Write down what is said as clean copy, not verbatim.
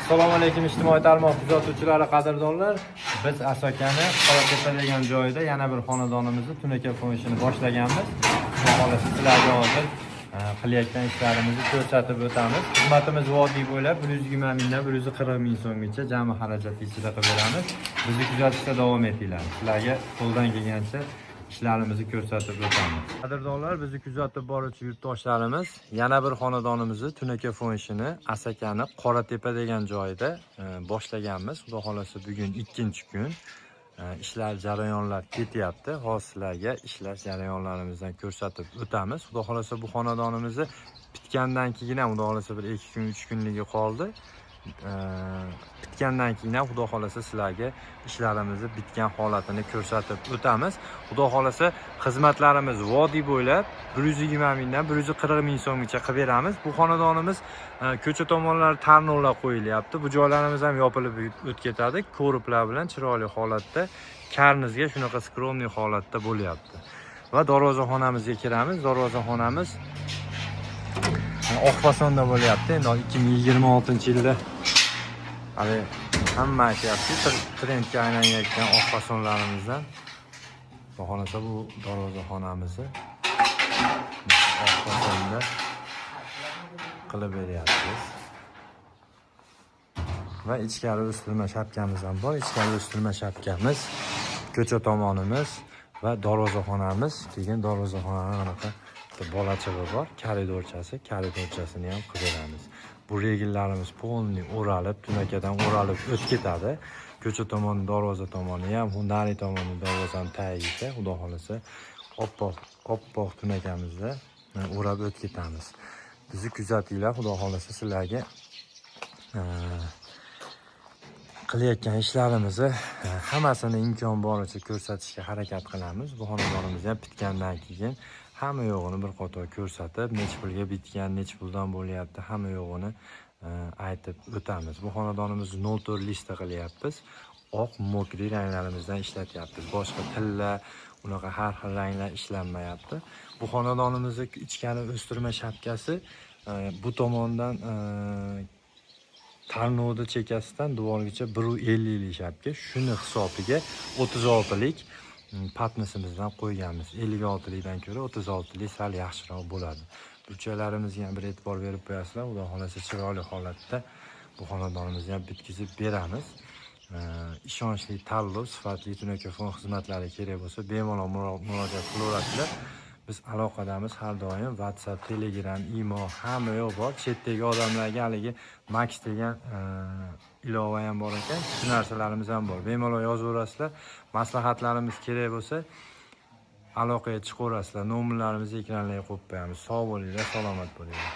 Assalomu alaykum ijtimoiy tarmoq kuzatuvchilari, qadrdonlar. Biz Asakani Qoratepa degan joyda yana bir xonadonimizni tunaka qo'yishini boshlaganmiz. Xolos sizlarga hozir qilayotgan ishlarimizni ko'rsatib o'tamiz. Xizmatimiz vodiy bo'ylab 120 mingdan 140 ming so'mgacha jami xarajat ichida qilib beramiz. Bizni kuzatishda davom etinglar. Sizlarga qo'ldan kelgancha ishlarimizni ko'rsatib o'tamiz. Qadrdonlar, bizni kuzatib boruvchi yurtdoshlarimiz, yana bir xonadonimizni tunaka fonishini Asakani Qoratepa degan joyda boshlaganmiz. Xudo xolasa bugun 2-kun ishlar jarayonlar ketyapti. Hozir sizlarga ishlash jarayonlarimizdan ko'rsatib o'tamiz. Xudo xolasa bu xonadonimizni bitgandan keyin ham xudo xolasa bir 2 kun 3 kunligi qoldi. Bitgandan keyin ham xudo xolasa sizlarga ishlarimizni bitgan holatini ko'rsatib o'tamiz. Xudo xolasa xizmatlarimiz vodiy bo'ylab 120 mingdan 140 ming so'mgacha qilib beramiz. Bu xonadonimiz ko'cha tomonlari tarnovlar qo'yilyapti. Bu joylarimiz ham yopilib o'tib ketadi. Ko'riplar bilan chiroyli holatda, karnizga shunaqa skromniy holatda bo'lyapti. Va darvozaxonamizga kiramiz. Darvozaxonamiz oq fasonda bo'lyapti. Endi 2026-yilda hali hamma aytyapti, trendga aylanayotgan oq fasonlarimizdan. Xudo xolasa bu darvozaxonamizni oq fasonda qilib beryapmiz. Va ichkari o'stirma shapkamiz ham bor. Ichkari o'stirma shapkamiz, ko'cha tomonimiz va darvozaxonamiz. Keyin darvozaxonaning anaqa bolachig'i bor, koridorchasini ham qilib beramiz. Bu regellarimiz polniy o'ralib, tunakadan o'ralib o'tib ketadi. Ko'cha tomoni, darvoza tomoni ham, nari tomoni darvozani tagiga, xudo xolasa, oppoq tunakamizda o'rab o'tib ketamiz. Bizni kuzatinglar, xudo xolasa sizlarga qilayotgan ishlarimizni hammasini imkon boricha ko'rsatishga harakat qilamiz. Bu xonadonimiz ham bitgandan keyin hamma yo'g'ini bir qator ko'rsatib, necha pulga bitgan, necha puldan bo'lyapti, hamma yo'g'ini aytib o'tamiz. Bu xonadonimizni 04 lista qilyapmiz. Oq, mokri ranglarimizdan ishlatyapmiz. Boshqa tilla, unaqa har xil ranglar ishlanmayapti. Bu xonadonimizning ichkari o'stirma shapkasi bu tomondan tarnovda chekasidan devorgacha 150 lik shapka. Shuni hisobiga 36 lik patnisimizdan qo'yganmiz. 56 likdan ko'ra 36 lik sal yaxshiroq bo'ladi. Burchaklarimizga ham bir e'tibor berib qo'yasizlar. Xudo xolasa chiroyli holatda bu xonadonimizni ham bitkazib beramiz. Ishonchli tanlov, sifatli tunaka fon xizmatlari kerak bo'lsa bemalol murojaat qilaverasizlar. Biz aloqadamiz har doim. WhatsApp, Telegram, imo hamma yo'q bor. Chetdagi odamlarga haligi Max degan ilova ham bor ekan. Shu narsalarimiz ham bor. Bemalol yozaverasizlar. Maslahatlarimiz kerak bo'lsa aloqaga chiqaverasizlar. Nomerlarimizni ekranlarga qo'yib qo'yamiz. Sog' bo'linglar, salomat bo'linglar.